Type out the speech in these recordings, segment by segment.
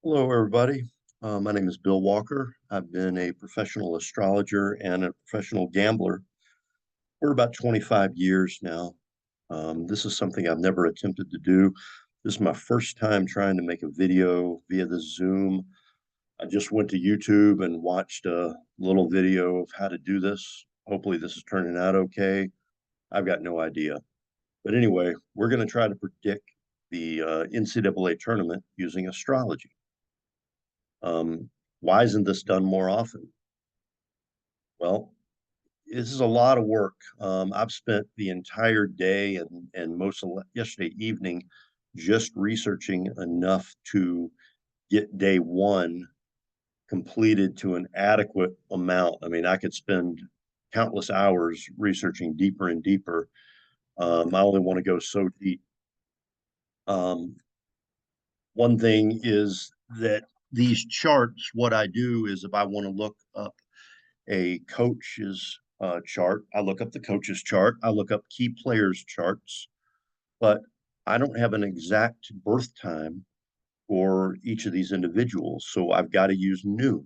Hello, everybody. My name is Bill Walker. I've been a professional astrologer and a professional gambler for about 25 years now. This is something I've never attempted to do. This is my first time trying to make a video via the Zoom. I just went to YouTube and watched a little video of how to do this. Hopefully, this is turning out okay. I've got no idea. But anyway, we're going to try to predict the NCAA tournament using astrology. Why isn't this done more often? Well, this is a lot of work. I've spent the entire day and most of yesterday evening just researching enough to get day one completed to an adequate amount. I mean, I could spend countless hours researching deeper and deeper. I only want to go so deep. Um, One thing is that these charts, what I do is if I want to look up a coach's chart. I look up the coach's chart. I look up key players' charts, but I don't have an exact birth time for each of these individuals. So I've got to use noon.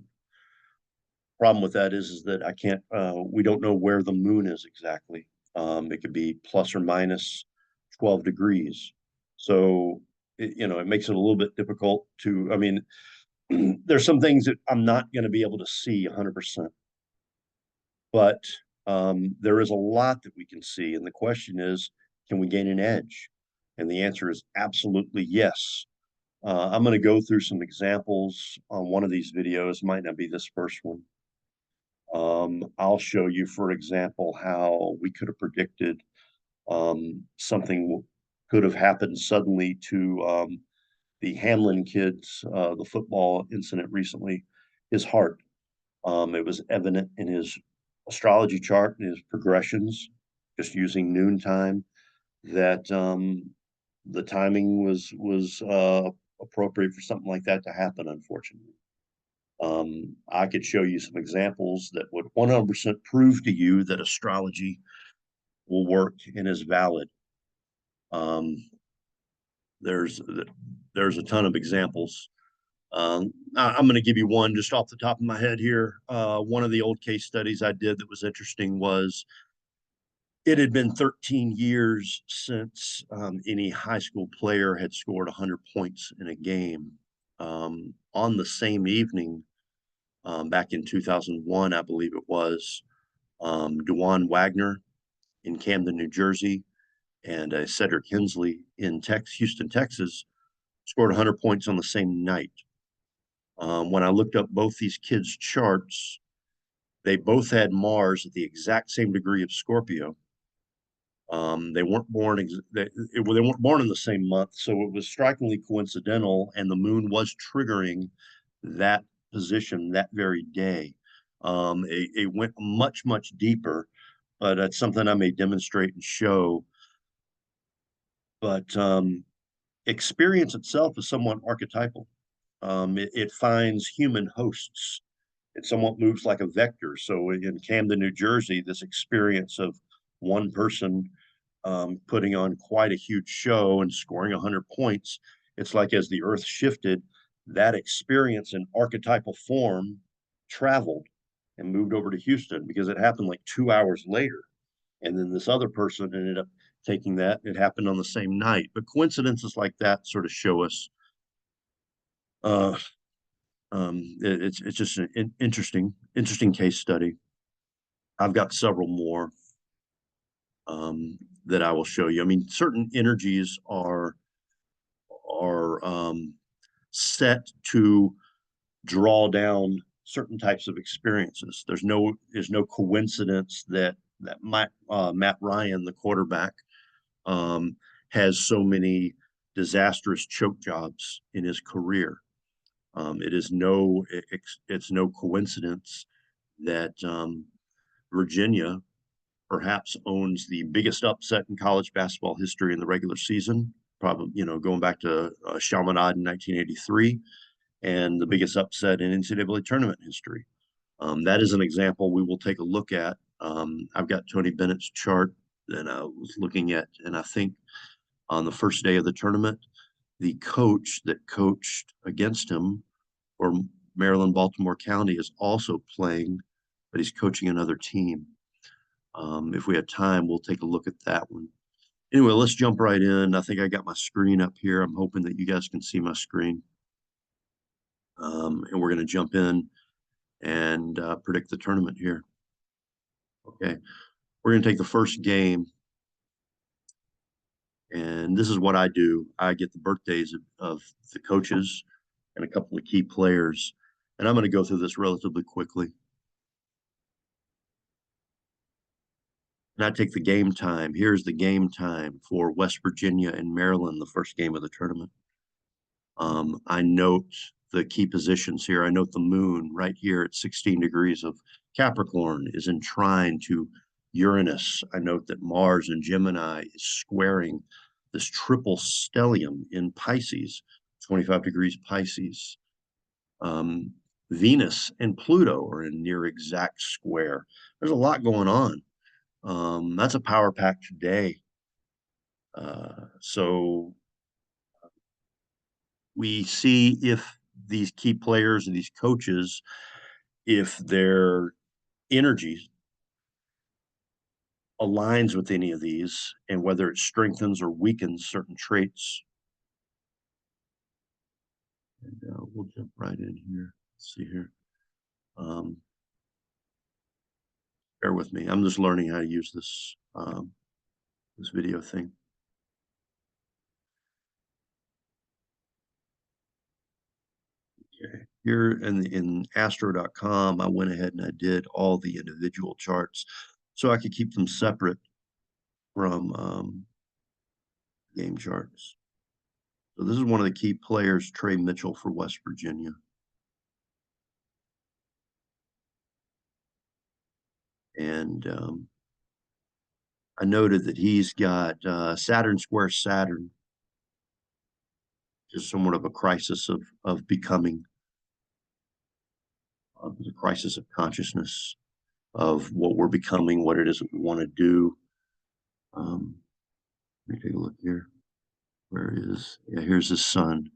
Problem with that is that I can't, we don't know where the moon is exactly. It could be plus or minus 12 degrees. So, it makes it a little bit difficult to, I mean, there's some things that I'm not going to be able to see 100%. But there is a lot that we can see. And the question is, can we gain an edge? And the answer is absolutely yes. I'm going to go through some examples on one of these videos. Might not be this first one. I'll show you, for example, how we could have predicted something could have happened suddenly to the Hamlin kids, the football incident recently, his heart. It was evident in his astrology chart and his progressions, just using noontime, that the timing was appropriate for something like that to happen. Unfortunately, I could show you some examples that would 100% prove to you that astrology will work and is valid. Um, there's there's a ton of examples. I'm going to give you one just off the top of my head here. One of the old case studies I did that was interesting was it had been 13 years since any high school player had scored 100 points in a game. On the same evening, back in 2001, I believe it was, Dewan Wagner in Camden, New Jersey, and Cedric Hensley in Houston, Texas, scored 100 points on the same night. When I looked up both these kids' charts, they both had Mars at the exact same degree of Scorpio. They weren't born they weren't born in the same month, so it was strikingly coincidental, and the moon was triggering that position that very day. It went much deeper, but that's something I may demonstrate and show. But experience itself is somewhat archetypal. It finds human hosts. It somewhat moves like a vector. So in Camden, New Jersey, this experience of one person putting on quite a huge show and scoring 100 points, it's like as the earth shifted, that experience in archetypal form traveled and moved over to Houston because it happened like 2 hours later. And then this other person ended up taking that. It happened on the same night. But coincidences like that sort of show us uh, it's just an interesting case study. I've got several more that I will show you. I mean, certain energies are set to draw down certain types of experiences. There's no coincidence that Matt Ryan, the quarterback, um, has so many disastrous choke jobs in his career. It's no coincidence that Virginia perhaps owns the biggest upset in college basketball history in the regular season, probably, going back to Chaminade in 1983, and the biggest upset in NCAA tournament history. That is an example we will take a look at. I've got Tony Bennett's chart that I was looking at, and I think on the first day of the tournament, the coach that coached against him or Maryland Baltimore County is also playing, but he's coaching another team. If we have time, we'll take a look at that one. Anyway, let's jump right in. I think I got my screen up here. I'm hoping that you guys can see my screen. And we're going to jump in and predict the tournament here. Okay, we're going to take the first game. And this is what I do. I get the birthdays of the coaches and a couple of key players. And I'm going to go through this relatively quickly. And I take the game time. Here's the game time for West Virginia and Maryland, the first game of the tournament. I note the key positions here. I note the moon right here at 16 degrees of Capricorn is entrine to Uranus. I note that Mars and Gemini is squaring this triple stellium in Pisces, 25 degrees Pisces. Venus and Pluto are in near exact square. There's a lot going on. That's a power pack today. So we see if these key players and these coaches, if their energy aligns with any of these and whether it strengthens or weakens certain traits. And we'll jump right in here. Let's see here. Bear with me. I'm just learning how to use this video thing. Okay. Here in astro.com, I went ahead and I did all the individual charts so I could keep them separate from game charts. So this is one of the key players, Trey Mitchell for West Virginia. And I noted that he's got Saturn square Saturn, just somewhat of a crisis of becoming, the crisis of consciousness of what we're becoming, what it is that we want to do. Let me take a look here. Where is, yeah, here's the sun.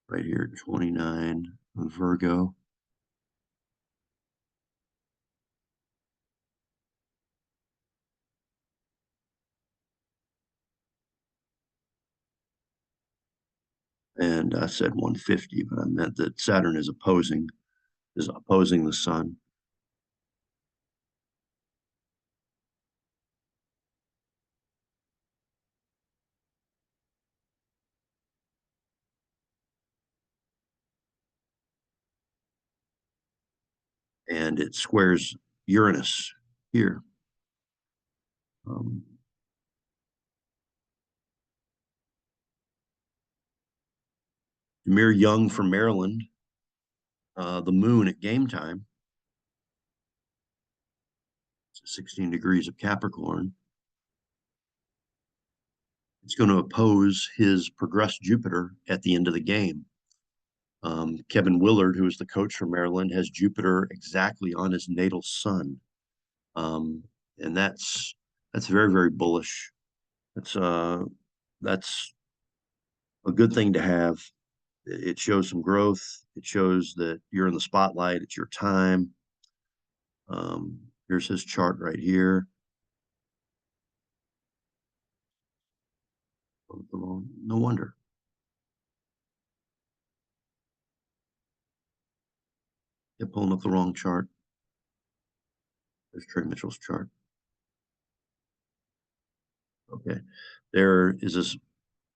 Right here at 29 Virgo. And I said 150, but I meant that Saturn is opposing the sun. And it squares Uranus here. Jameer Young from Maryland, the moon at game time, 16 degrees of Capricorn. It's going to oppose his progressed Jupiter at the end of the game. Kevin Willard, who is the coach for Maryland, has Jupiter exactly on his natal sun. And that's very, very bullish. That's a good thing to have. It shows some growth. It shows that you're in the spotlight. It's your time. Here's his chart right here. No wonder. They're pulling up the wrong chart. There's Trey Mitchell's chart. Okay. There is this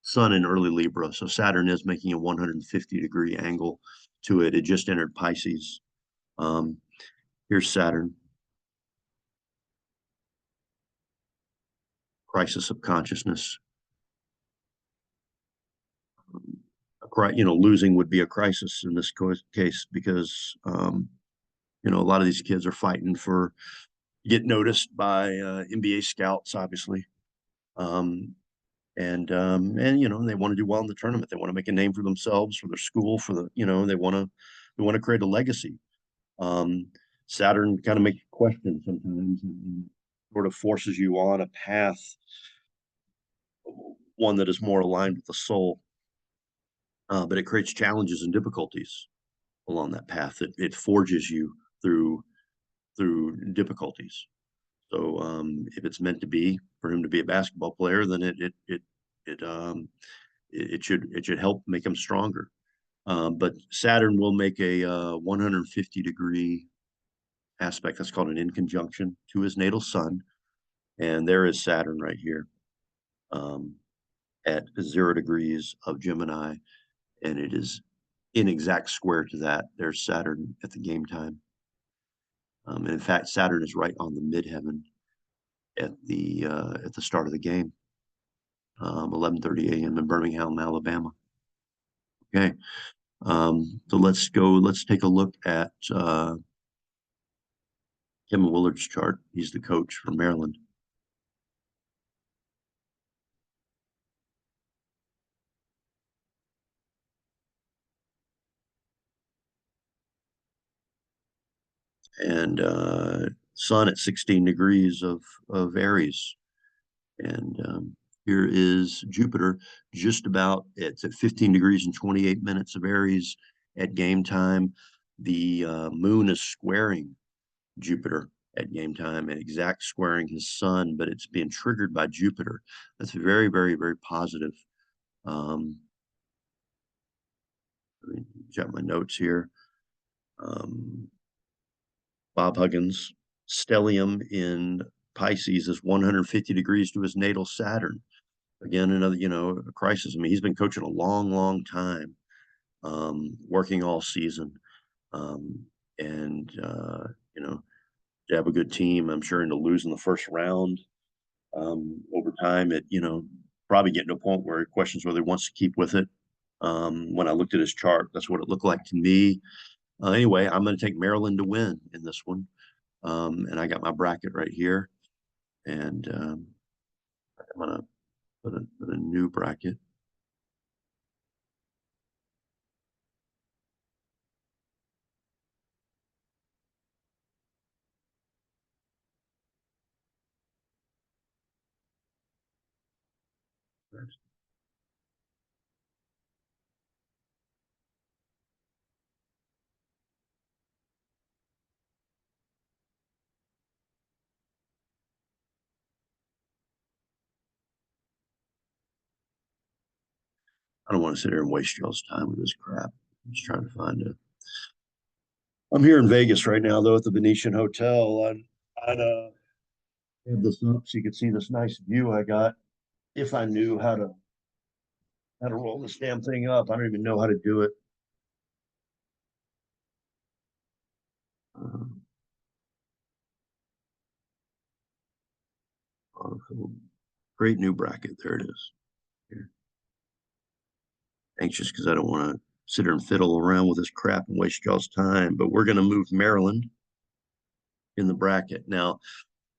sun in early Libra. So Saturn is making a 150-degree angle to it. It just entered Pisces. Here's Saturn. Crisis of consciousness. Losing would be a crisis in this case because, a lot of these kids are fighting for get noticed by NBA scouts, obviously. And they want to do well in the tournament. They want to make a name for themselves, for their school, they want to create a legacy. Saturn kind of makes you question sometimes and sort of forces you on a path, one that is more aligned with the soul. but it creates challenges and difficulties along that path. It forges you through difficulties. So if it's meant to be for him to be a basketball player, then it it should help make him stronger. But Saturn will make a 150-degree aspect. That's called an inconjunction to his natal sun, and there is Saturn right here um, at 0 degrees of Gemini, and it is in exact square to that. There's Saturn at the game time. And in fact, Saturn is right on the midheaven at the start of the game, 11:30 a.m. in Birmingham, Alabama. Okay, so let's go. Let's take a look at Kevin Willard's chart. He's the coach from Maryland. And Sun at 16 degrees of Aries. And here is Jupiter just about, it's at 15 degrees and 28 minutes of Aries at game time. The moon is squaring Jupiter at game time and exact squaring his sun, but it's being triggered by Jupiter. That's very, very, very positive. Um, let me jot my notes here. Bob Huggins, stellium in Pisces is 150 degrees to his natal Saturn. Again, another, a crisis. I mean, he's been coaching a long, long time, working all season. Um, and, to have a good team, I'm sure, and to lose in the first round over time, probably getting to a point where he questions whether he wants to keep with it. When I looked at his chart, that's what it looked like to me. Anyway, I'm going to take Maryland to win in this one. And I got my bracket right here. And I'm going to put a new bracket. I don't want to sit here and waste y'all's time with this crap. I'm just trying to find it. I'm here in Vegas right now, though, at the Venetian Hotel. I'd have this up so you could see this nice view I got. If I knew how to roll this damn thing up, I don't even know how to do it. Uh, Great new bracket. There it is. Here. Anxious because I don't want to sit here and fiddle around with this crap and waste y'all's time. But we're going to move Maryland in the bracket now.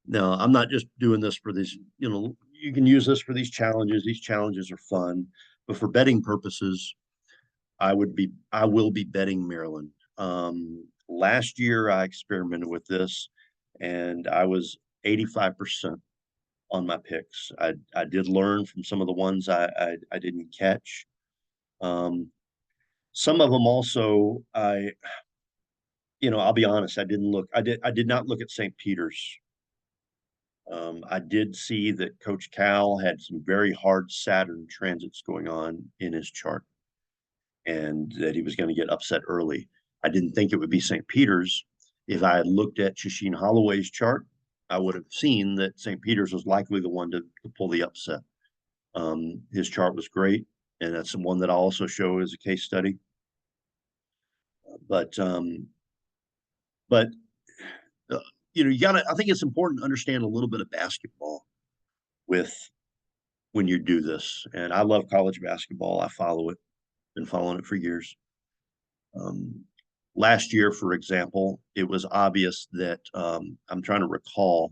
Now, I'm not just doing this for these. You can use this for these challenges. These challenges are fun, but for betting purposes, I will be betting Maryland. Last year I experimented with this, and I was 85% on my picks. I did learn from some of the ones I didn't catch. Um, some of them also I'll be honest, I did not look at St. Peter's. I did see that Coach Cal had some very hard Saturn transits going on in his chart, and that he was going to get upset early. I didn't think it would be St. Peter's. If I had looked at Shasheen Holloway's chart, I would have seen that St. Peter's was likely the one to pull the upset. His chart was great, and that's the one that I also show as a case study. But but you gotta. I think it's important to understand a little bit of basketball with when you do this. And I love college basketball. I follow it. Been following it for years. Um, Last year, for example, it was obvious that I'm trying to recall.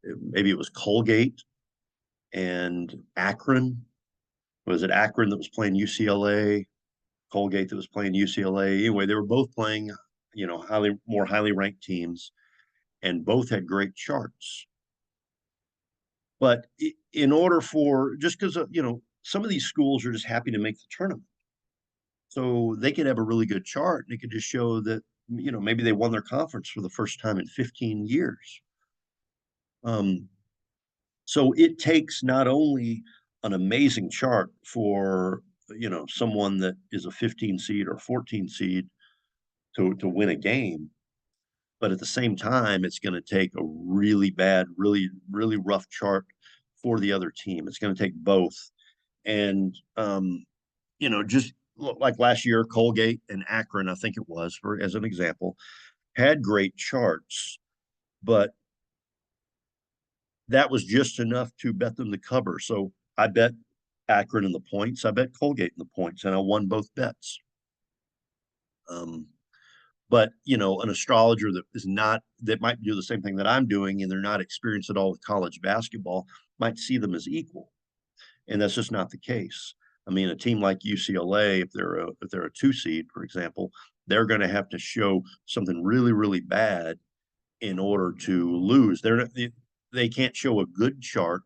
Maybe it was Colgate and Akron. Was it Akron that was playing UCLA? Colgate that was playing UCLA. Anyway, they were both playing, more highly ranked teams, and both had great charts. But in order for just because some of these schools are just happy to make the tournament, So they could have a really good chart and it could just show that, maybe they won their conference for the first time in 15 years. Um, so it takes not only an amazing chart for, someone that is a 15 seed or 14 seed to win a game, but at the same time, it's going to take a really bad, really, really rough chart for the other team. It's going to take both. And, just like last year, Colgate and Akron, I think it was, for as an example, had great charts, but that was just enough to bet them to cover. So I bet Akron in the points, I bet Colgate in the points, and I won both bets. Um, but an astrologer that might do the same thing that I'm doing, and they're not experienced at all with college basketball, might see them as equal, and that's just not the case. I mean, a team like UCLA, if they're a 2 seed, for example, they're going to have to show something really, really bad in order to lose. They can't show a good chart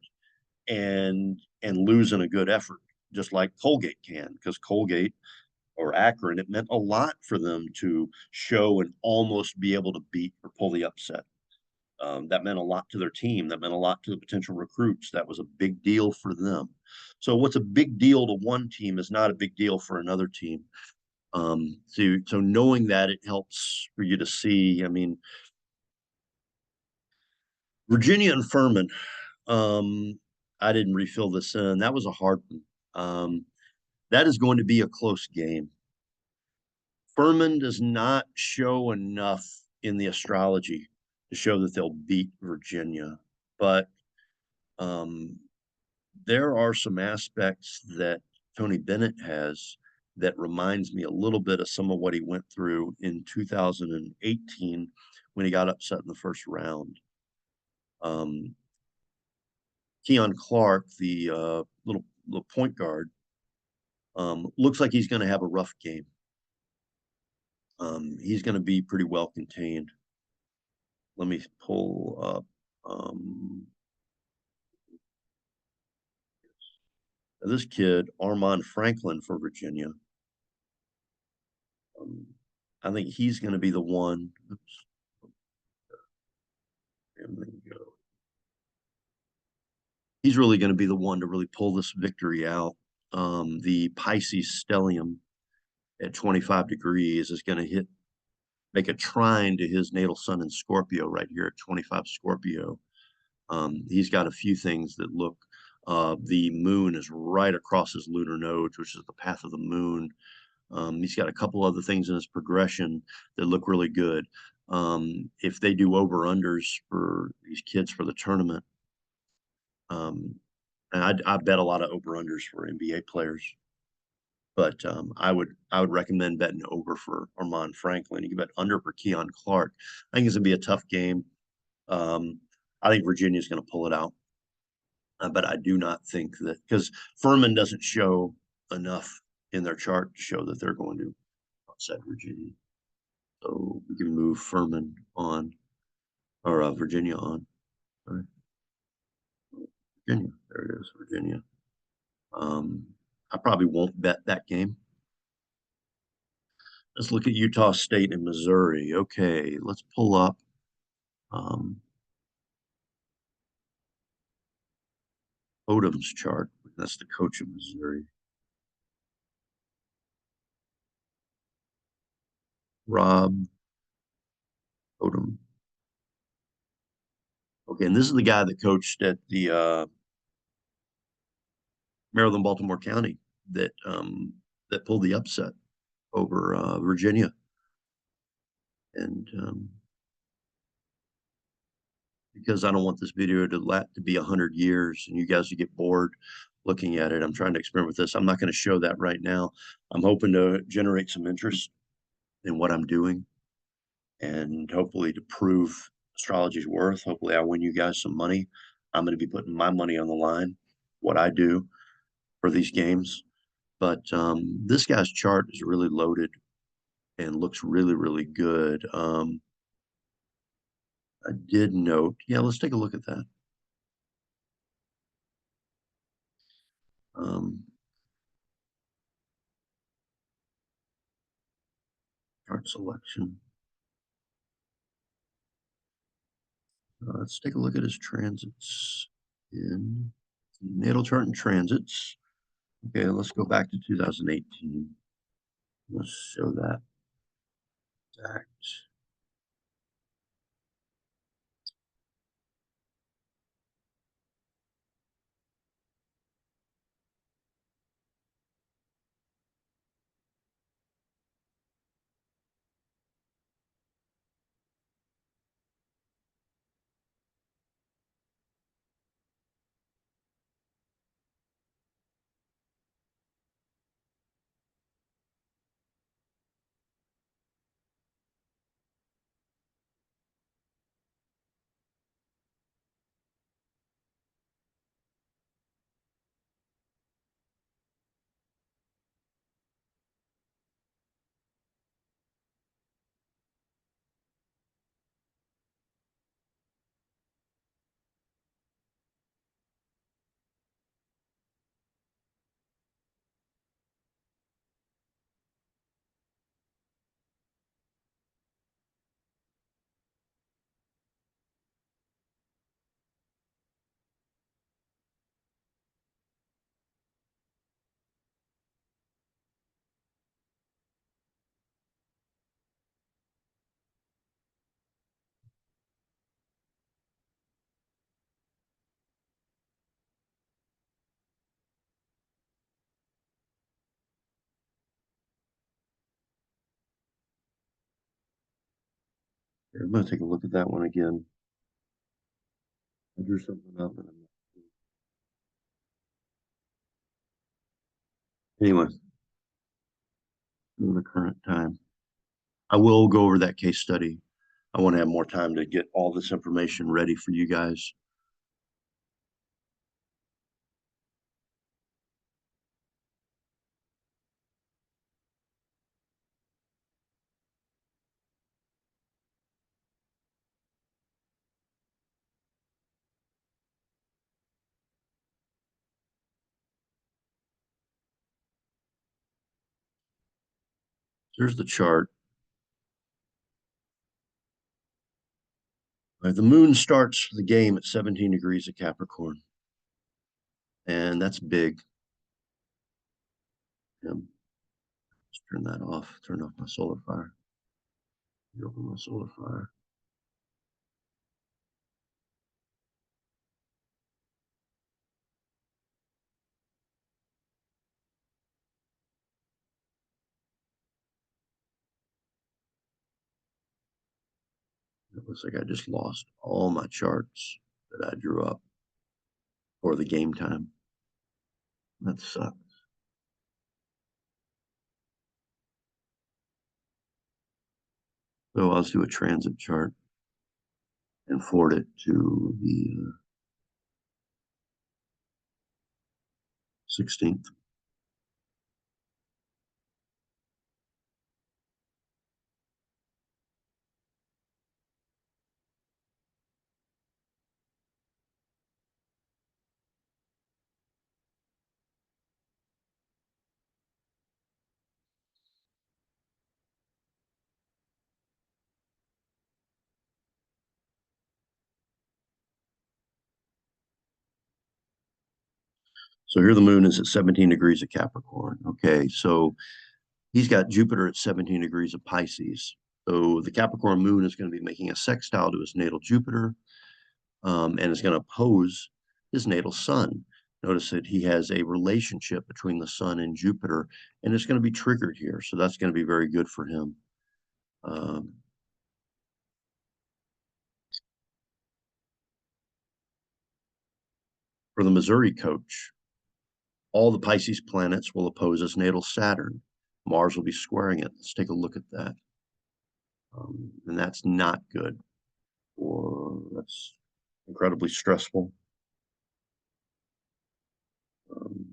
and lose in a good effort, just like Colgate can, because Colgate or Akron, it meant a lot for them to show and almost be able to beat or pull the upset. That meant a lot to their team. That meant a lot to the potential recruits. That was a big deal for them. So what's a big deal to one team is not a big deal for another team. So knowing that, it helps for you to see. I mean, Virginia and Furman. Um, I didn't refill this in. That was a hard one. That is going to be a close game. Furman does not show enough in the astrology to show that they'll beat Virginia, but um, there are some aspects that Tony Bennett has that reminds me a little bit of some of what he went through in 2018 when he got upset in the first round. Keon Clark, the little point guard, looks like he's going to have a rough game. He's going to be pretty well contained. Let me pull up this kid, Armand Franklin for Virginia. Um, I think he's going to be the one. Oops, he's really going to be the one to really pull this victory out. The Pisces stellium at 25 degrees is going to make a trine to his natal sun in Scorpio right here at 25 Scorpio. He's got a few things that look. The moon is right across his lunar nodes, which is the path of the moon. He's got a couple other things in his progression that look really good. If they do over-unders for these kids for the tournament, and I bet a lot of over-unders for NBA players, but I would recommend betting over for Armand Franklin. You can bet under for Keon Clark. I think it's gonna be a tough game. Um, I think Virginia's going to pull it out, but I do not think that because Furman doesn't show enough in their chart to show that they're going to upset Virginia. So we can move Furman on or Virginia on. Sorry. Virginia, there it is, Virginia. I probably won't bet that game. Let's look at Utah State and Missouri. Okay, let's pull up um, Odom's chart. That's the coach of Missouri. Rob Odom. Okay, and this is the guy that coached at the Maryland Baltimore County that pulled the upset over Virginia, and because I don't want this video to be 100 years and you guys to get bored looking at it, I'm trying to experiment with this. I'm not going to show that right now. I'm hoping to generate some interest in what I'm doing and hopefully to prove astrology's worth. Hopefully I win you guys some money. I'm going to be putting my money on the line, what I do for these games. But this guy's chart is really loaded and looks really, really good. I did note, yeah, let's take a look at that. Um, chart selection. Let's take a look at his transits in natal chart and transits. Okay, let's go back to 2018. Let's show that exact. I'm going to take a look at that one again. I drew something up. Anyway, in the current time, I will go over that case study. I want to have more time to get all this information ready for you guys. Here's the chart. The moon starts the game at 17 degrees of Capricorn, and that's big. Let's turn that off. Turn off my solar fire. Open my solar fire. It looks like I just lost all my charts that I drew up for the game time. That sucks. So I'll do a transit chart and forward it to the 16th. So here the moon is at 17 degrees of Capricorn. Okay, so he's got Jupiter at 17 degrees of Pisces. So the Capricorn moon is going to be making a sextile to his natal Jupiter, and is going to oppose his natal sun. Notice that he has a relationship between the sun and Jupiter, and it's going to be triggered here. So that's going to be very good for him. For the Missouri coach, all the Pisces planets will oppose his natal Saturn. Mars will be squaring it. Let's take a look at that. And that's not good. That's incredibly stressful. Um,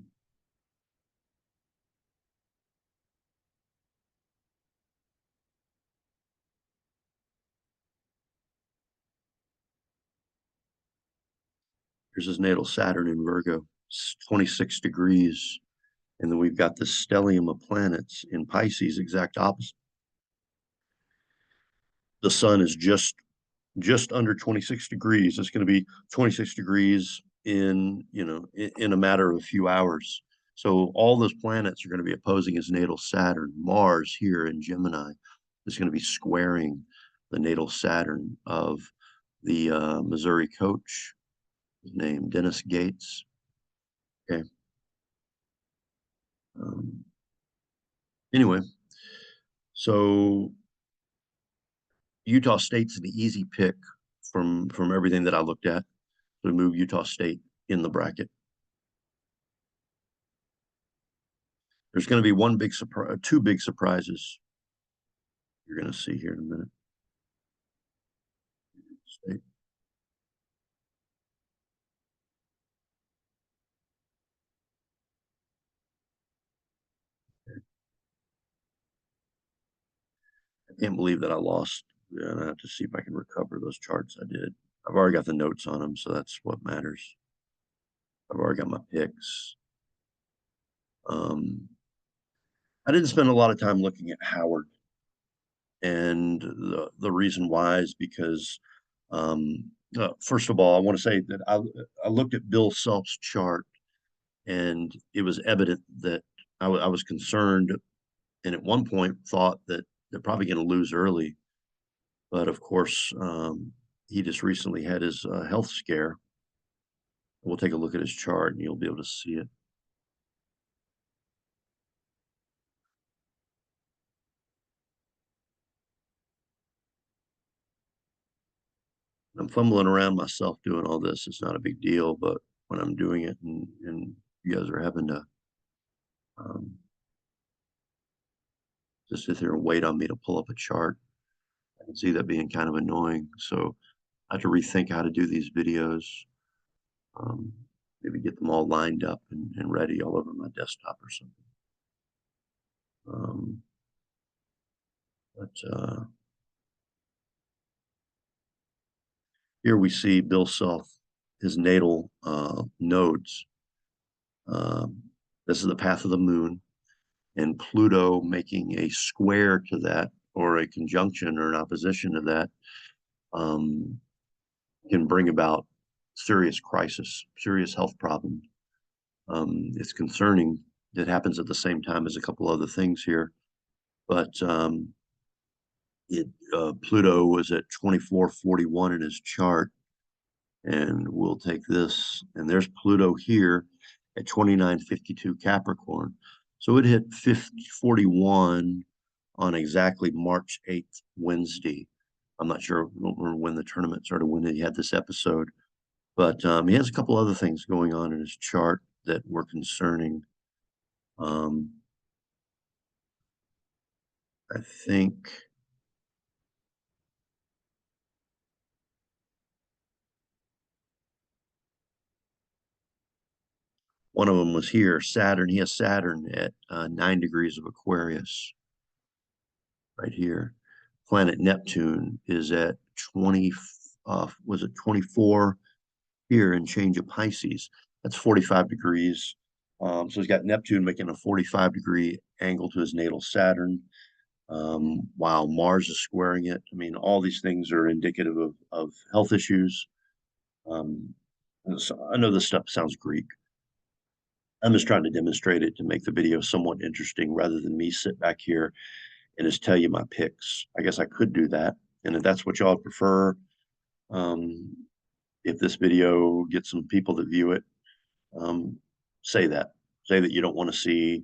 Here's his natal Saturn in Virgo, 26 degrees. And then we've got the stellium of planets in Pisces, exact opposite. The sun is just under 26 degrees. It's going to be 26 degrees in a matter of a few hours. So all those planets are going to be opposing his natal Saturn. Mars here in Gemini is going to be squaring the natal Saturn of the Missouri coach, his name Dennis Gates. Okay. Um, anyway, so Utah State's an easy pick from everything that I looked at to move Utah State in the bracket. There's going to be one big surprise, two big surprises you're going to see here in a minute. State. I can't believe that I lost. And I have to see if I can recover those charts I did. I've already got the notes on them, so that's what matters. I've already got my picks. I didn't spend a lot of time looking at Howard, and the reason why is because, first of all, I want to say that I looked at Bill Self's chart, and it was evident that I was concerned, and at one point thought that they're probably going to lose early. But of course, he just recently had his health scare. We'll take a look at his chart and you'll be able to see it. I'm fumbling around myself doing all this. It's not a big deal, but when I'm doing it and you guys are having to um, just sit there and wait on me to pull up a chart, I can see that being kind of annoying. So I have to rethink how to do these videos. Um, maybe get them all lined up and ready all over my desktop or something. Um, but here we see Bill Self, his natal nodes. Um, this is the path of the moon, and Pluto making a square to that, or a conjunction or an opposition to that, um, can bring about serious crisis, serious health problems. It's concerning. It happens at the same time as a couple other things here, but Pluto was at 2441 in his chart, and we'll take this, and there's Pluto here at 2952 Capricorn. So it hit 41 on exactly March 8th, Wednesday. I'm not sure when the tournament started, when he had this episode, but he has a couple other things going on in his chart that were concerning. I think one of them was here, Saturn. He has Saturn at 9 degrees of Aquarius right here. Planet Neptune is at 20, was it 24 here in change of Pisces? That's 45 degrees. So he's got Neptune making a 45-degree angle to his natal Saturn, while Mars is squaring it. I mean, all these things are indicative of health issues. Um, so I know this stuff sounds Greek. I'm just trying to demonstrate it to make the video somewhat interesting rather than me sit back here and just tell you my picks. I guess I could do that. And if that's what y'all prefer, um, if this video gets some people that view it, um, say that. Say that you don't want to see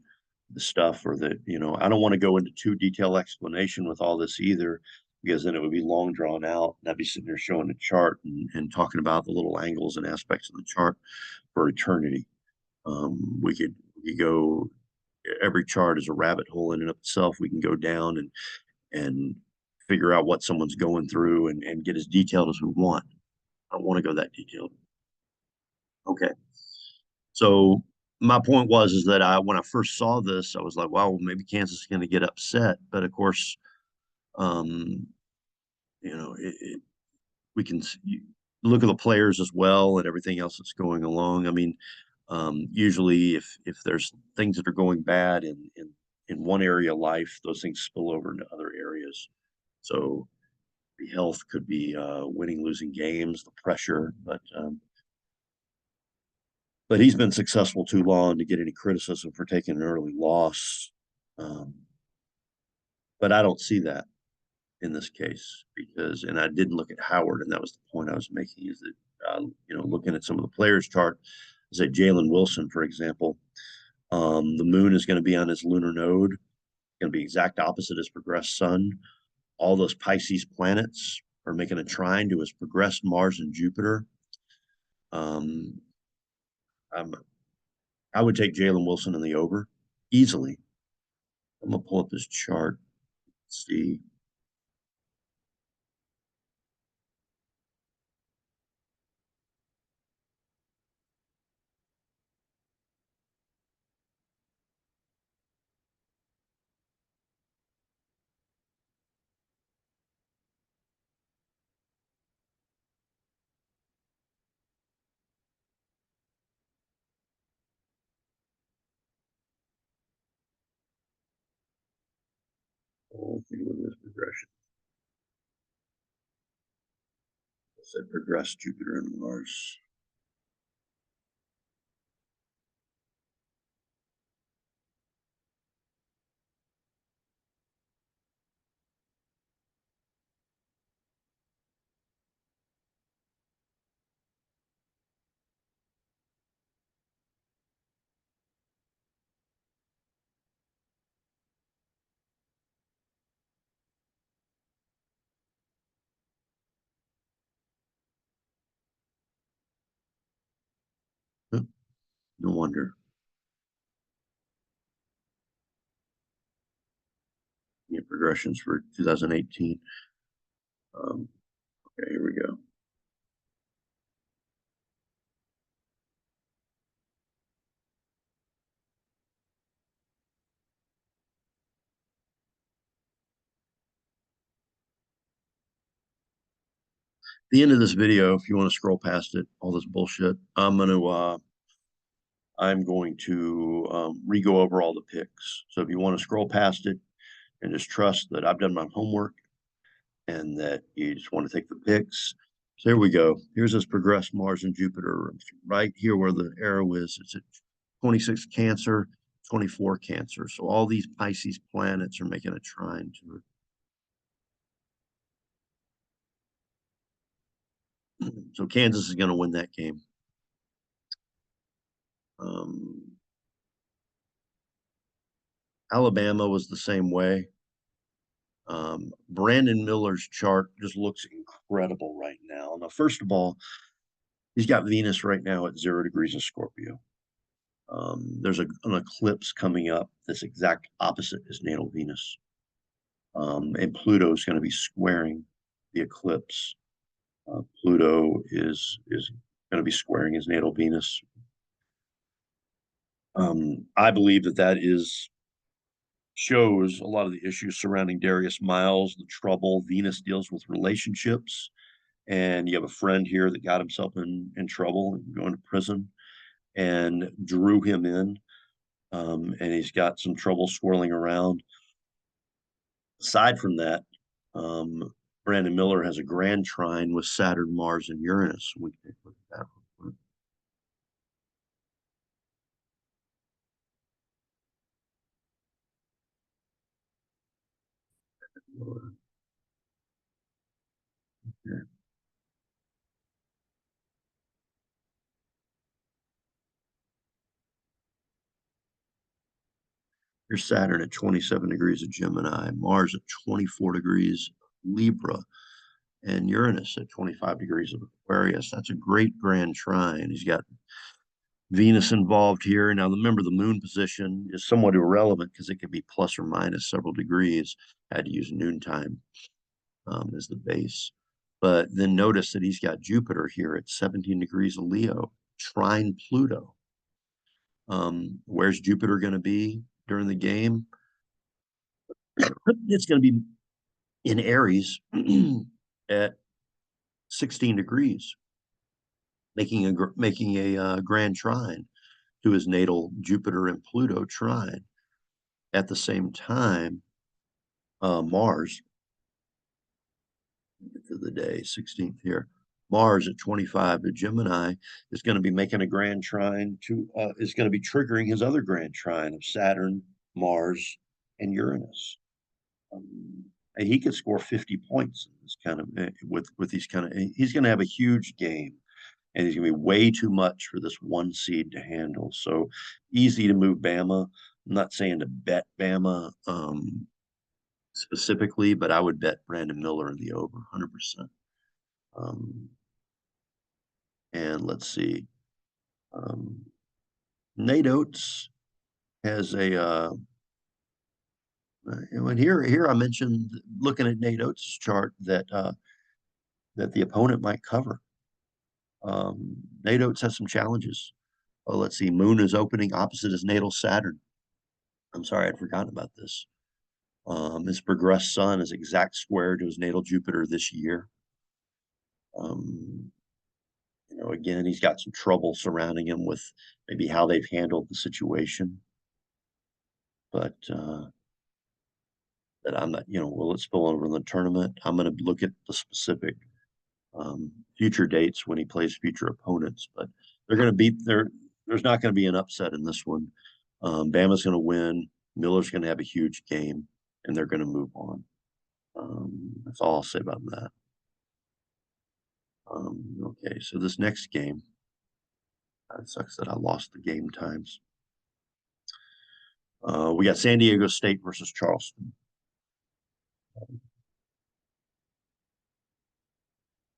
the stuff, or that, I don't want to go into too detailed explanation with all this either, because then it would be long drawn out. And I'd be sitting there showing the chart and talking about the little angles and aspects of the chart for eternity. We could go, every chart is a rabbit hole in and of itself. We can go down and figure out what someone's going through and get as detailed as we want. I don't want to go that detailed. Okay. So my point was is that when I first saw this, I was like, wow, well, maybe Kansas is going to get upset. But of course, um, we can look at the players as well and everything else that's going along. I mean, usually if there's things that are going bad in one area of life, those things spill over into other areas. So The health could be winning, losing games, the pressure, but he's been successful too long to get any criticism for taking an early loss. Um, but I don't see that in this case because, and I didn't look at Howard, and that was the point I was making is that, looking at some of the players' chart, is that Jalen Wilson, for example, the moon is going to be on his lunar node, going to be exact opposite his progressed sun. All those Pisces planets are making a trine to his progressed Mars and Jupiter. Um, I'm, I would take Jalen Wilson in the over easily. I'm gonna pull up his chart. Let's see. Let's see what his progression. I said progressed Jupiter and Mars. No wonder. Yeah, progressions for 2018. Okay, here we go. The end of this video, if you want to scroll past it, all this bullshit, I'm going to re-go over all the picks. So if you want to scroll past it and just trust that I've done my homework and that you just want to take the picks. So here we go. Here's this progressed Mars and Jupiter right here where the arrow is. It's at 26 Cancer, 24 Cancer. So all these Pisces planets are making a trine to it. So Kansas is going to win that game. Um, Alabama was the same way. Brandon Miller's chart just looks incredible right now. Now, first of all, he's got Venus right now at 0 degrees of Scorpio. There's an eclipse coming up that's exact opposite his natal Venus. And Pluto is going to be squaring the eclipse. Pluto is going to be squaring his natal Venus. I believe that is shows a lot of the issues surrounding Darius Miles, the trouble. Venus deals with relationships, and you have a friend here that got himself in trouble and going to prison and drew him in. And he's got some trouble swirling around. Aside from that, um, Brandon Miller has a grand trine with Saturn, Mars, and Uranus. We can take a look at that real quick. Here's Saturn at 27 degrees of Gemini, Mars at 24 degrees Libra, and Uranus at 25 degrees of Aquarius. That's a great grand trine. He's got Venus involved here. Now, remember, the moon position is somewhat irrelevant because it can be plus or minus several degrees. I had to use noontime as the base. But then notice that he's got Jupiter here at 17 degrees of Leo, trine Pluto. Where's Jupiter going to be during the game? It's going to be in Aries at 16 degrees, making a grand trine to his natal Jupiter and Pluto trine. At the same time, Mars of the day, 16th here. Mars at 25 to Gemini is going to be making a grand trine to, is going to be triggering his other grand trine of Saturn, Mars, and Uranus. And he could score 50 points in this kind of, with these kind of, he's going to have a huge game, and he's going to be way too much for this one seed to handle. So easy to move Bama. I'm not saying to bet Bama specifically, but I would bet Brandon Miller in the over 100%. And let's see. Nate Oates has a, and here I mentioned, looking at Nate Oates' chart, that that the opponent might cover. Nate Oates has some challenges. Oh, let's see. Moon is opening opposite his natal Saturn. I'm sorry, I'd forgotten about this. His progressed sun is exact square to his natal Jupiter this year. You know, again, he's got some trouble surrounding him with maybe how they've handled the situation. But that I'm not, you know, will it spill over in the tournament? I'm going to look at the specific future dates when he plays future opponents, but they're going to beat there's not going to be an upset in this one. Bama's going to win. Miller's going to have a huge game, and they're going to move on. That's all I'll say about that. Okay, so this next game, it sucks that I lost the game times. We got San Diego State versus Charleston.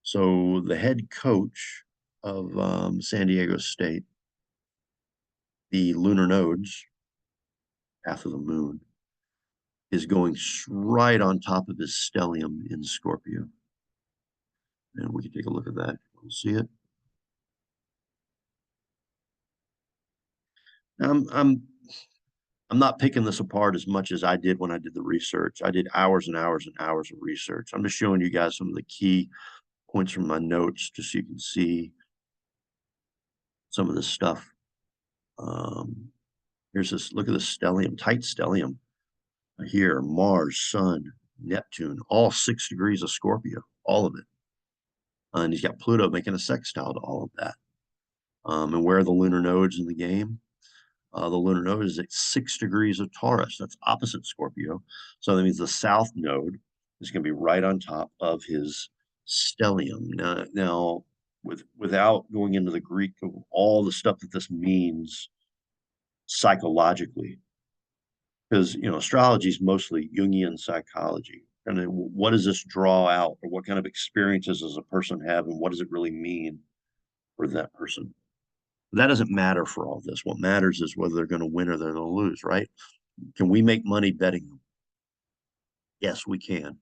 So the head coach of San Diego State, the lunar nodes, half of the moon, is going right on top of his stellium in Scorpio. And we can take a look at that. We'll see it. I'm not picking this apart as much as I did when I did the research. I did hours and hours and hours of research. I'm just showing you guys some of the key points from my notes, just so you can see some of this stuff. Here's this, look at the stellium, tight stellium. Here, Mars, Sun, Neptune, all 6 degrees of Scorpio, all of it. And he's got Pluto making a sextile to all of that. And where are the lunar nodes in the game? The lunar node is at 6 degrees of Taurus. That's opposite Scorpio. So that means the south node is going to be right on top of his stellium. Now without going into the Greek of all the stuff that this means psychologically, because astrology is mostly Jungian psychology. And what does this draw out, or what kind of experiences does a person have, and what does it really mean for that person? That doesn't matter for all this. What matters is whether they're going to win or they're going to lose, right? Can we make money betting them? Yes, we can.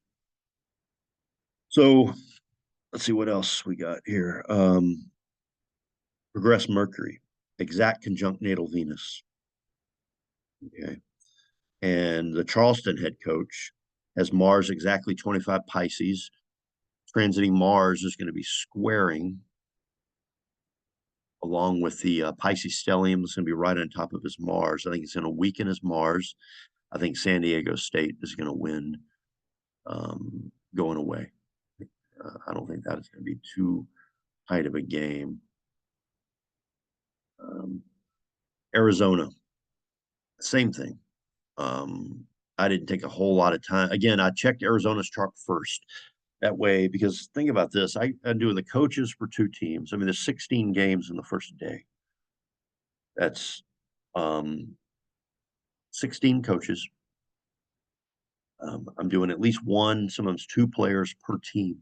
So let's see what else we got here. Progress Mercury, exact conjunct natal Venus. Okay. And the Charleston head coach has Mars exactly 25 Pisces. Transiting Mars is going to be squaring along with the Pisces stellium. It's going to be right on top of his Mars. I think it's going to weaken his Mars. I think San Diego State is going to win going away. I don't think that is going to be too tight of a game. Arizona, same thing. I didn't take a whole lot of time. Again, I checked Arizona's chart first. That way, because think about this, I'm doing the coaches for 2 teams. I mean, there's 16 games in the first day. That's 16 coaches. I'm doing at least one, sometimes 2 players per team.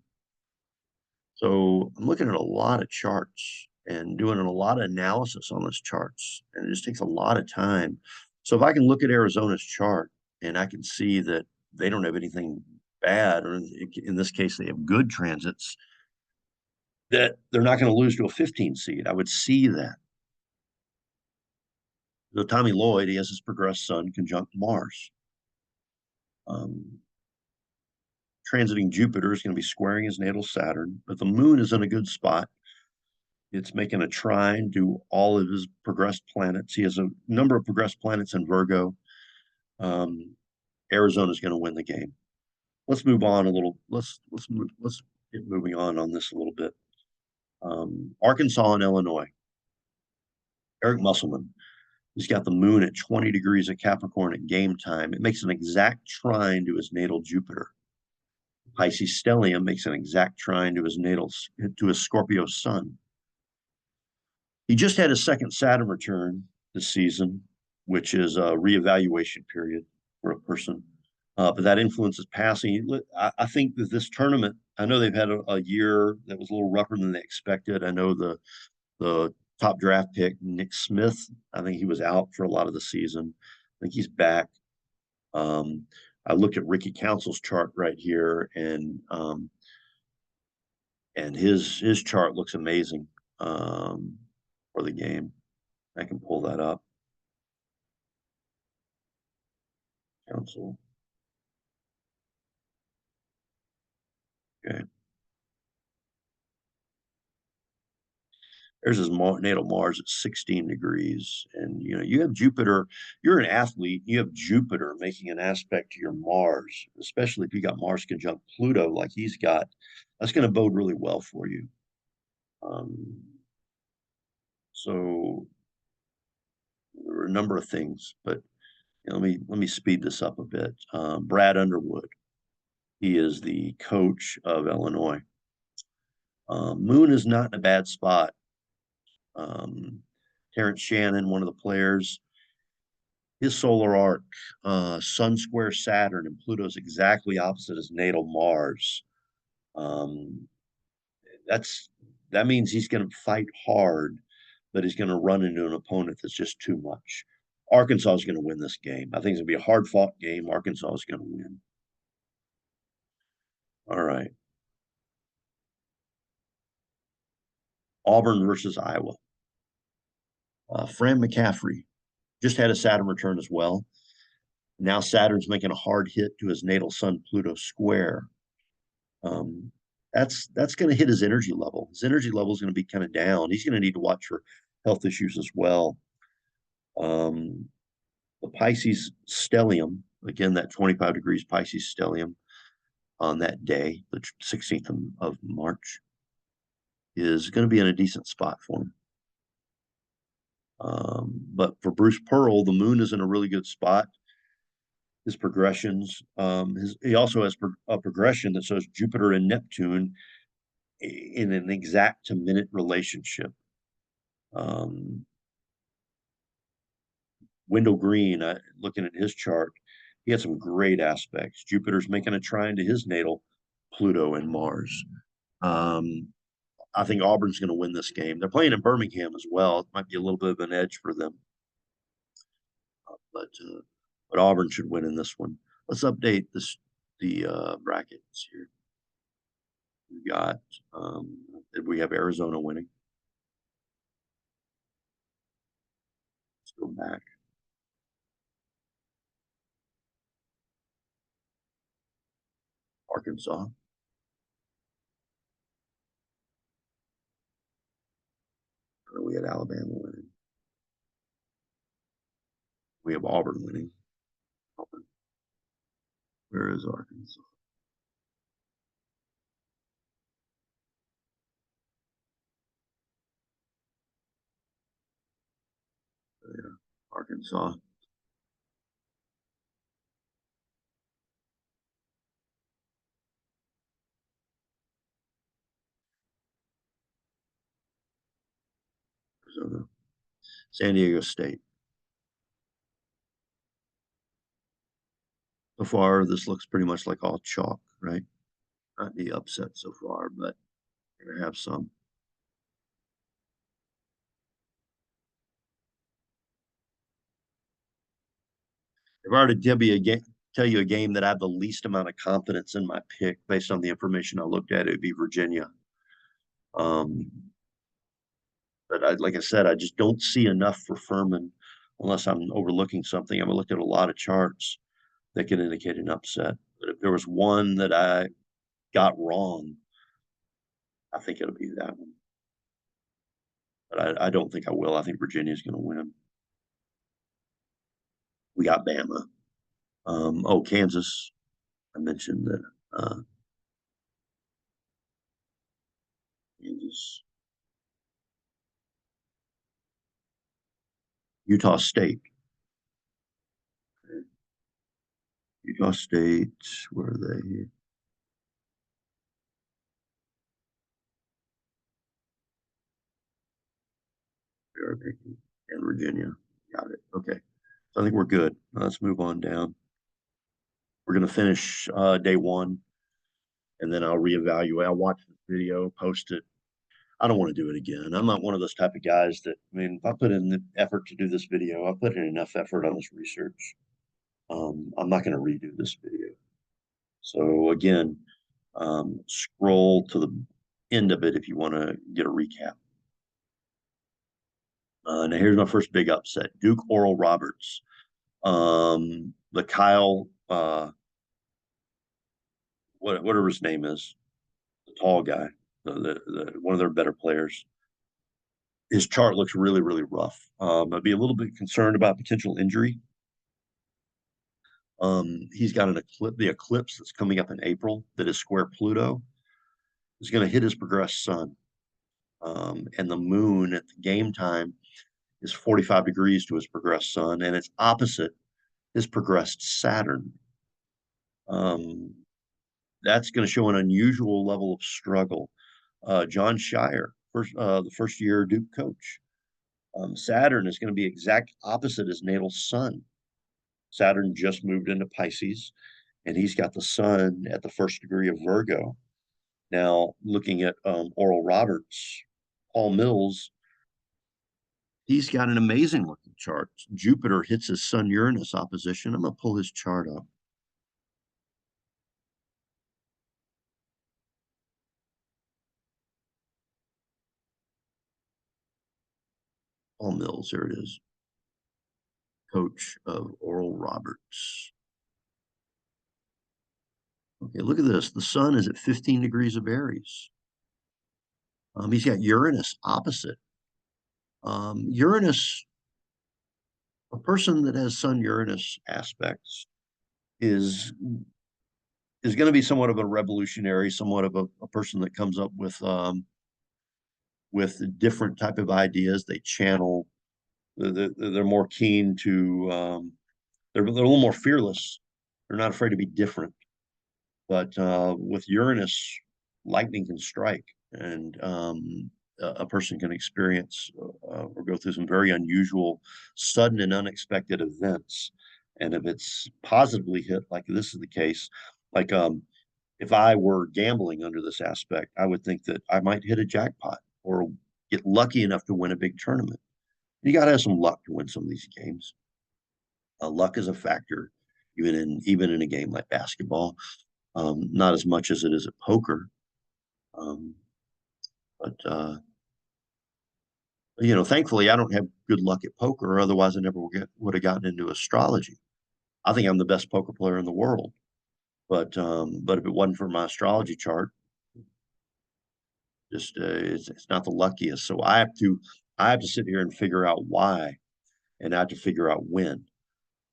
So I'm looking at a lot of charts and doing a lot of analysis on those charts, and it just takes a lot of time. So if I can look at Arizona's chart and I can see that they don't have anything bad, or in this case, they have good transits, that they're not going to lose to a 15 seed. I would see that. So Tommy Lloyd, he has his progressed sun conjunct Mars. Transiting Jupiter is going to be squaring his natal Saturn, but the moon is in a good spot. It's making a trine to all of his progressed planets. He has a number of progressed planets in Virgo. Arizona is going to win the game. Let's move on a little. Let's get moving on this a little bit. Arkansas and Illinois. Eric Musselman. He's got the moon at 20 degrees of Capricorn at game time. It makes an exact trine to his natal Jupiter. Pisces stellium makes an exact trine to his Scorpio sun. He just had his second Saturn return this season, which is a reevaluation period for a person. But that influence is passing. I think that this tournament, I know they've had a year that was a little rougher than they expected. I know the top draft pick, Nick Smith, I think he was out for a lot of the season. I think he's back. I looked at Ricky Council's chart right here, and his chart looks amazing for the game. I can pull that up. Council. Okay. There's his natal Mars at 16 degrees. And, you have Jupiter. You're an athlete. You have Jupiter making an aspect to your Mars, especially if you got Mars conjunct Pluto like he's got. That's going to bode really well for you. So there are a number of things, but let me speed this up a bit. Brad Underwood, he is the coach of Illinois. Moon is not in a bad spot. Terrence Shannon, one of the players, his solar arc, Sun square Saturn, and Pluto's exactly opposite his natal Mars. Um, that means he's going to fight hard, but he's going to run into an opponent that's just too much. Arkansas is going to win this game. I think it's going to be a hard fought game. Arkansas is going to win. All right. Auburn versus Iowa. Fran McCaffrey just had a Saturn return as well. Now Saturn's making a hard hit to his natal sun Pluto square. Um, that's going to hit his energy level. His energy level is going to be kind of down. He's going to need to watch for health issues as well. The Pisces stellium, again, that 25 degrees Pisces stellium on that day, the 16th of March, is going to be in a decent spot for him. But for Bruce Pearl, the moon is in a really good spot. His progressions, he also has a progression that shows Jupiter and Neptune in an exact to minute relationship. Wendell Green, looking at his chart, he had some great aspects. Jupiter's making a trine to his natal Pluto and Mars. I think Auburn's going to win this game. They're playing in Birmingham as well. It might be a little bit of an edge for them, but Auburn should win in this one. Let's update the brackets here. We got we have Arizona winning. Let's go back. Arkansas. We had Alabama winning. We have Auburn winning. Auburn. Where is Arkansas? Yeah, Arkansas. Arizona. San Diego State. So far, this looks pretty much like all chalk, right? Not the upset so far, but we have some. If I were to tell you a game that I have the least amount of confidence in my pick based on the information I looked at, it would be Virginia. Um, but like I said, I just don't see enough for Furman unless I'm overlooking something. I've looked at a lot of charts that could indicate an upset. But if there was one that I got wrong, I think it'll be that one. But I don't think I will. I think Virginia's going to win. We got Bama. Kansas. I mentioned that is Utah State. Utah State, where are they? And Virginia. Got it. Okay. So I think we're good. Let's move on down. We're going to finish day one, and then I'll reevaluate. I'll watch this video, post it. I don't want to do it again. I'm not one of those type of guys that, I mean, if I put in the effort to do this video, I put in enough effort on this research. I'm not going to redo this video. So again, scroll to the end of it if you want to get a recap. Now here's my first big upset: Duke Oral Roberts, the Kyle, whatever his name is, the tall guy, one of their better players. His chart looks really, really rough. I'd be a little bit concerned about potential injury. He's got the eclipse that's coming up in April that is square Pluto is going to hit his progressed sun. And the moon at the game time is 45 degrees to his progressed sun, and it's opposite his progressed Saturn. That's going to show an unusual level of struggle. John Shire, the first year Duke coach. Saturn is going to be exact opposite his natal sun. Saturn just moved into Pisces, and he's got the sun at the first degree of Virgo. Now, looking at Oral Roberts, Paul Mills, he's got an amazing looking chart. Jupiter hits his Sun Uranus opposition. I'm going to pull his chart up. Paul Mills, there it is. Coach of Oral Roberts. Okay, look at this. The sun is at 15 degrees of Aries. He's got Uranus opposite. Uranus, a person that has Sun Uranus aspects is going to be somewhat of a revolutionary, somewhat of a person that comes up with different type of ideas. They channel. They're more keen to. They're a little more fearless. They're not afraid to be different. But with Uranus, lightning can strike, and a person can experience or go through some very unusual, sudden, and unexpected events. And if it's positively hit, like this is the case, like if I were gambling under this aspect, I would think that I might hit a jackpot or get lucky enough to win a big tournament. You got to have some luck to win some of these games. Luck is a factor, even in a game like basketball. Not as much as it is at poker. Um, but thankfully, I don't have good luck at poker. Otherwise, I never would have gotten into astrology. I think I'm the best poker player in the world. But if it wasn't for my astrology chart, just it's not the luckiest. So I have to sit here and figure out why, and I have to figure out when.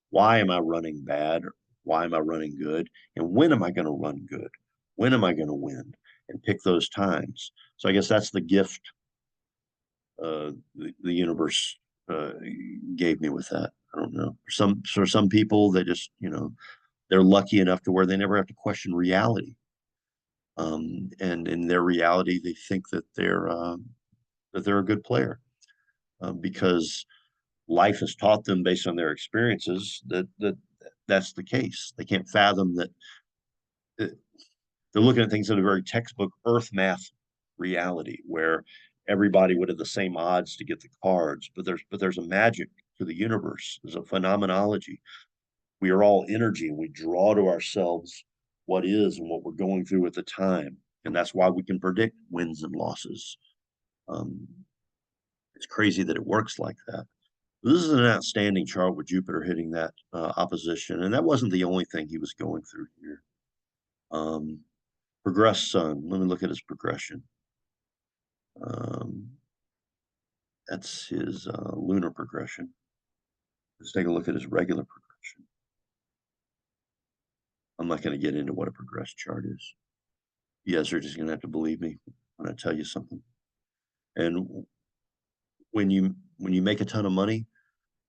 Why am I running bad? Why am I running good? And when am I going to run good? When am I going to win? And pick those times. So I guess that's the gift the universe gave me with that. I don't know. For some people, they just they're lucky enough to where they never have to question reality. And in their reality, they think that they're a good player because life has taught them based on their experiences that's the case. They can't fathom that they're looking at things in a very textbook earth math reality where everybody would have the same odds to get the cards, but there's a magic to the universe. There's a phenomenology. We are all energy, and we draw to ourselves what is and what we're going through at the time, and that's why we can predict wins and losses. Um, it's crazy that it works like that. This is an outstanding chart with Jupiter hitting that opposition, and that wasn't the only thing he was going through here. Progressed sun. Let me look at his progression. That's his lunar progression. Let's take a look at his regular progression. I'm not going to get into what a progressed chart is. You guys are just going to have to believe me when I tell you something. And when you make a ton of money,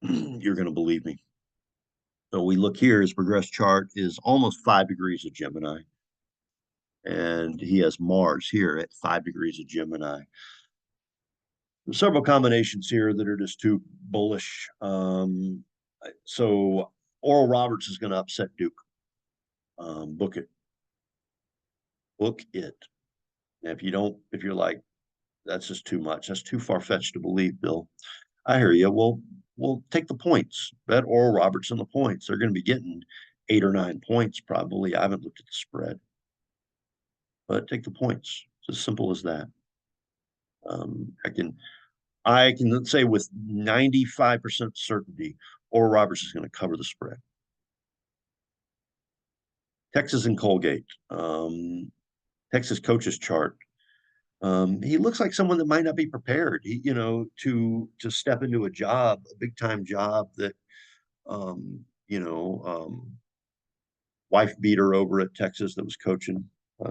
you're going to believe me. So we look here, his progressed chart is almost 5 degrees of Gemini, and he has Mars here at 5 degrees of Gemini. There's several combinations here that are just too bullish. So Oral Roberts is going to upset Duke. Book it. Book it. And if you don't, if you're like, that's just too much, that's too far-fetched to believe, Bill, I hear you. Well, we'll take the points. Bet Oral Roberts on the points. They're going to be getting 8 or 9 points probably. I haven't looked at the spread, but take the points. It's as simple as that. I can say with 95% certainty, Oral Roberts is going to cover the spread. Texas and Colgate. Texas coaches chart. He looks like someone that might not be prepared, to step into a job, a big time job that, um, you know, um, wife beater over at Texas that was coaching.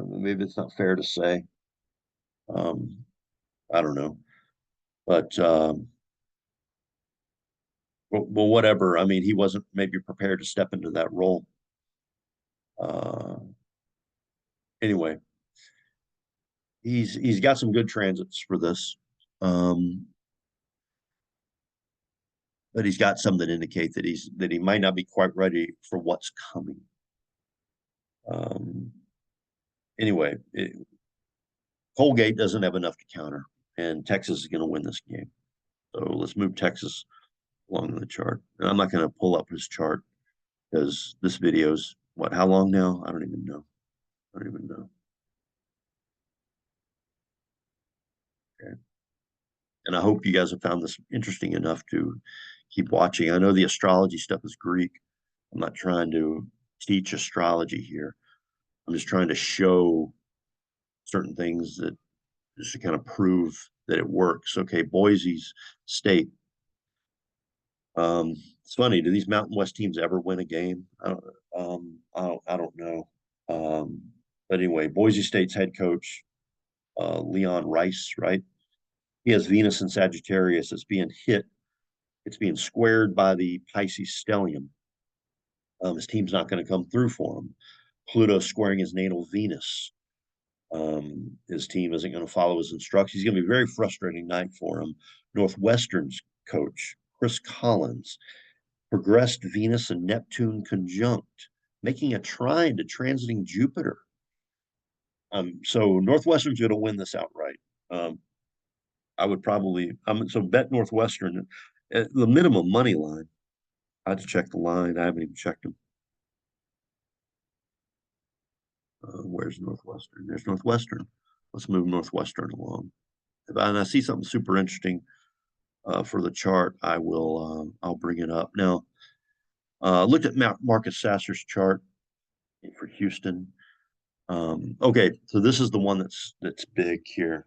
Maybe it's not fair to say. Um, I don't know, but well, whatever. I mean, he wasn't maybe prepared to step into that role. Uh, anyway, he's got some good transits for this, um, but he's got some that indicate that he might not be quite ready for what's coming. Um, anyway, Colgate doesn't have enough to counter, and Texas is going to win this game. So let's move Texas along the chart. And I'm not going to pull up his chart because this video's what? How long now? I don't even know. I don't even know. Okay. And I hope you guys have found this interesting enough to keep watching. I know the astrology stuff is Greek. I'm not trying to teach astrology here. I'm just trying to show certain things that just to kind of prove that it works. Okay, Boise's State. It's funny. Do these Mountain West teams ever win a game? I don't know. Um, but anyway, Boise State's head coach, Leon Rice, right? He has Venus and Sagittarius. It's being hit. It's being squared by the Pisces stellium. His team's not going to come through for him. Pluto squaring his natal Venus. His team isn't going to follow his instructions. He's going to be a very frustrating night for him. Northwestern's coach, Chris Collins, progressed Venus and Neptune conjunct, making a trine to transiting Jupiter. So Northwestern's going to win this outright. I would probably, so bet Northwestern at the minimum money line. I had to check the line. I haven't even checked them. Where's Northwestern? There's Northwestern. Let's move Northwestern along. If I see something super interesting for the chart, I'll bring it up. Now, looked at Marcus Sasser's chart for Houston. Okay, so this is the one that's big here.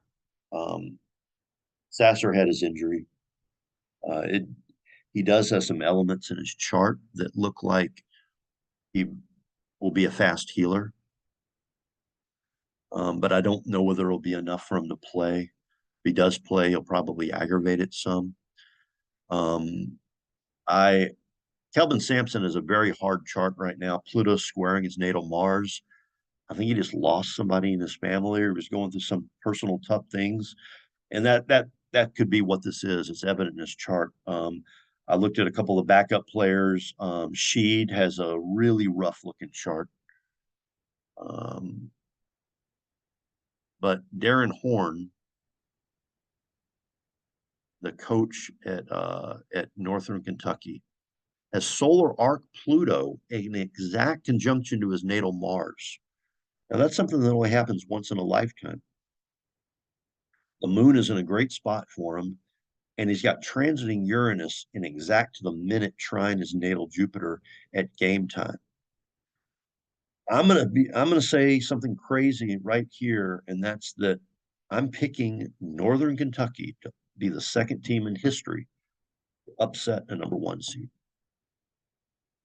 Sasser had his injury. He does have some elements in his chart that look like he will be a fast healer. But I don't know whether it'll be enough for him to play. If he does play, he'll probably aggravate it some. I Kelvin Sampson is a very hard chart right now. Pluto squaring his natal Mars. I think he just lost somebody in his family or was going through some personal tough things. And that could be what this is. It's evident in his chart. I looked at a couple of backup players. Sheed has a really rough looking chart. But Darren Horn, the coach at Northern Kentucky, has solar arc Pluto an exact conjunction to his natal Mars. Now that's something that only happens once in a lifetime. The moon is in a great spot for him, and he's got transiting Uranus in exact to the minute trine his natal Jupiter at game time. I'm gonna say something crazy right here, and that's that I'm picking Northern Kentucky to be the second team in history to upset a number one seed.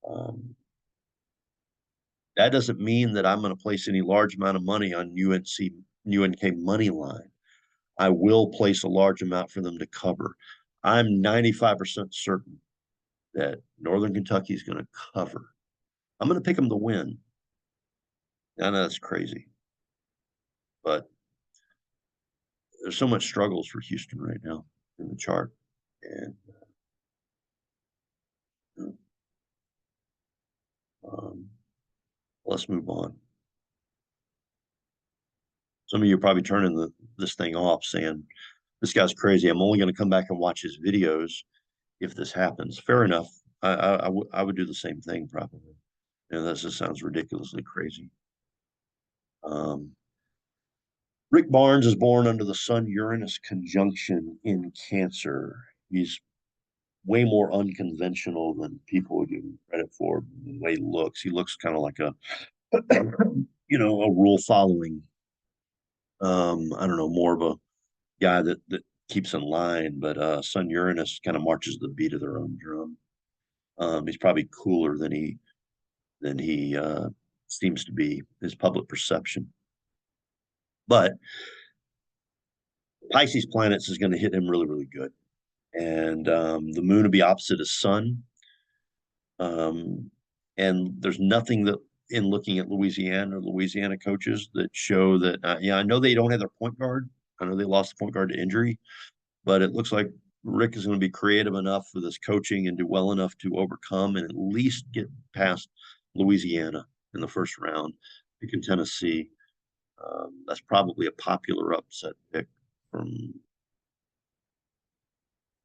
Um, that doesn't mean that I'm going to place any large amount of money on UNK money line. I will place a large amount for them to cover. I'm 95% certain that Northern Kentucky is going to cover. I'm going to pick them to win. I know that's crazy, but there's so much struggles for Houston right now in the chart. And um, let's move on. Some of you are probably turning this thing off saying, this guy's crazy. I'm only going to come back and watch his videos if this happens. Fair enough. I would do the same thing probably. This just sounds ridiculously crazy. Rick Barnes is born under the Sun-Uranus conjunction in Cancer. He's way more unconventional than people give him credit for the way he looks. He looks kind of like a, a rule following. I don't know, more of a guy that keeps in line, but Sun Uranus kind of marches the beat of their own drum. He's probably cooler than he seems to be, his public perception. But Pisces planets is going to hit him really, really good. And the moon will be opposite his sun. And there's nothing that in looking at Louisiana coaches that show that, I know they don't have their point guard. I know they lost the point guard to injury, but it looks like Rick is going to be creative enough with his coaching and do well enough to overcome and at least get past Louisiana in the first round, pick in Tennessee. That's probably a popular upset pick from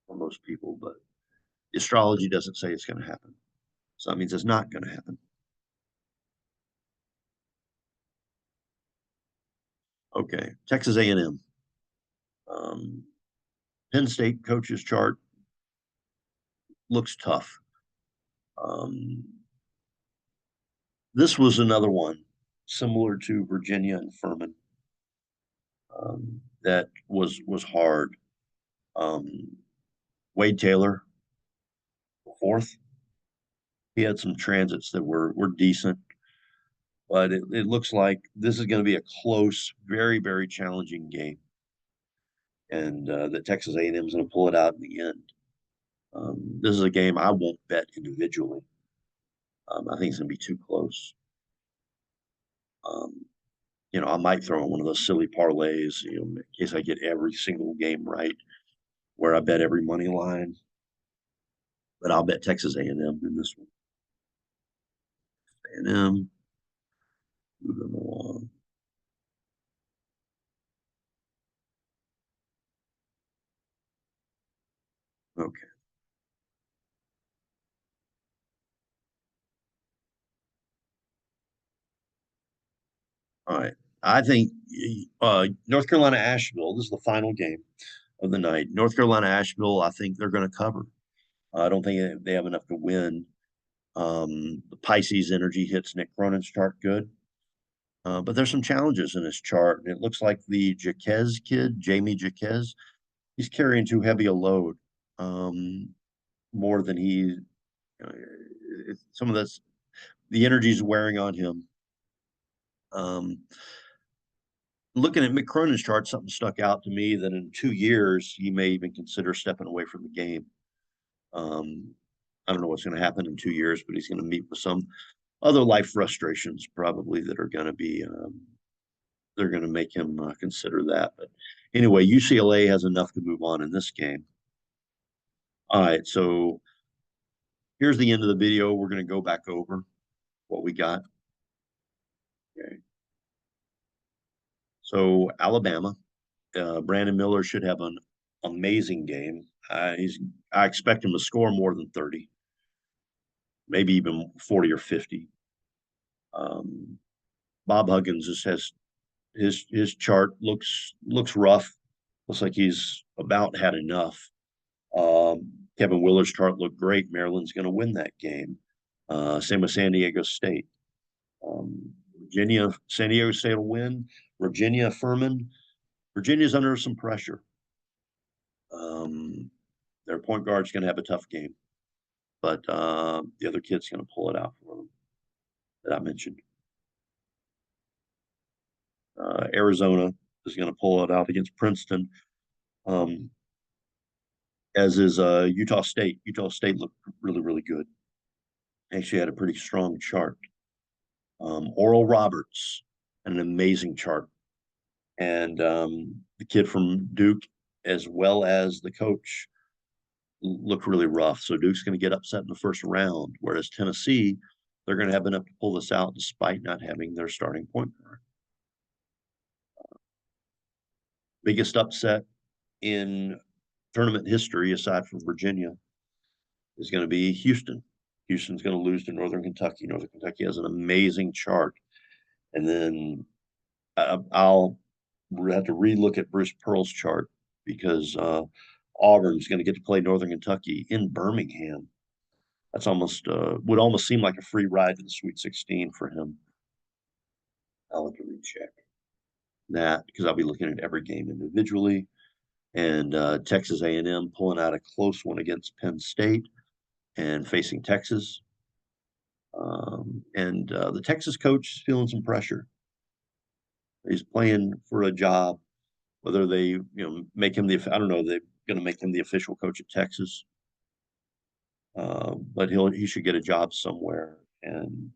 for most people, but astrology doesn't say it's going to happen. So that means it's not going to happen. Okay, Texas A&M. Penn State coach's chart looks tough. This was another one similar to Virginia and Furman that was hard. Wade Taylor, fourth. He had some transits that were decent, but it looks like this is going to be a close, very, very challenging game, and that Texas A&M is going to pull it out in the end. This is a game I won't bet individually. I think it's going to be too close. I might throw in one of those silly parlays, in case I get every single game right, where I bet every money line. But I'll bet Texas A&M in this one. A&M, move them along. Okay. All right. I think North Carolina Asheville. This is the final game of the night. North Carolina Asheville. I think they're going to cover. I don't think they have enough to win. The Pisces energy hits Nick Cronin's chart good. But there's some challenges in his chart. And it looks like the Jaquez kid, Jamie Jaquez, he's carrying too heavy a load, more than he. Uh, some of this, the energy is wearing on him. Looking at Mick Cronin's chart, something stuck out to me that in 2 years he may even consider stepping away from the game. I don't know what's going to happen in 2 years, but he's going to meet with some other life frustrations probably that are going to be they're going to make him consider that. But anyway, UCLA has enough to move on in this game. All right, so here's the end of the video. We're going to go back over what we got. Okay. So Alabama, Brandon Miller should have an amazing game. I expect him to score more than 30, maybe even 40 or 50. Bob Huggins just has his chart looks rough. Looks like he's about had enough. Kevin Willard's chart looked great. Maryland's going to win that game. Same with San Diego State. San Diego State will win. Virginia, Furman. Virginia's under some pressure. Their point guard's going to have a tough game, but the other kid's going to pull it out for them that I mentioned. Arizona is going to pull it out against Princeton. Um, as is Utah State. Utah State looked really, really good. Actually had a pretty strong chart. Oral Roberts, an amazing chart. And the kid from Duke, as well as the coach, looked really rough. So Duke's going to get upset in the first round, whereas Tennessee, they're going to have enough to pull this out despite not having their starting point guard. Biggest upset in tournament history, aside from Virginia, is going to be Houston. Houston's going to lose to Northern Kentucky. Northern Kentucky has an amazing chart. And then I'll have to relook at Bruce Pearl's chart because Auburn's going to get to play Northern Kentucky in Birmingham. That's almost would almost seem like a free ride to the Sweet 16 for him. I'll have to recheck that because I'll be looking at every game individually. And Texas A&M pulling out a close one against Penn State and facing Texas. And the Texas coach is feeling some pressure. He's playing for a job. Whether they make him I don't know, they're going to make him the official coach at Texas. But he should get a job somewhere, and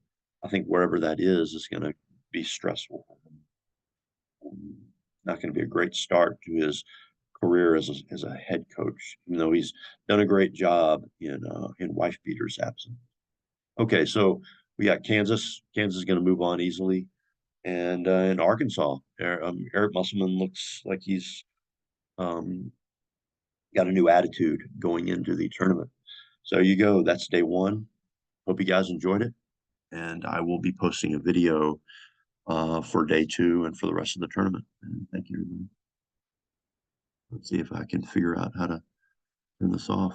I think wherever that is going to be stressful. Not going to be a great start to his career as a head coach, even though he's done a great job in wife beater's absence. Okay, so we got Kansas. Kansas is going to move on easily, and in Arkansas, Eric Musselman looks like he's um, got a new attitude going into the tournament. So you go. That's day one. Hope you guys enjoyed it, and I will be posting a video for day two and for the rest of the tournament. And thank you. Let's see if I can figure out how to turn this off.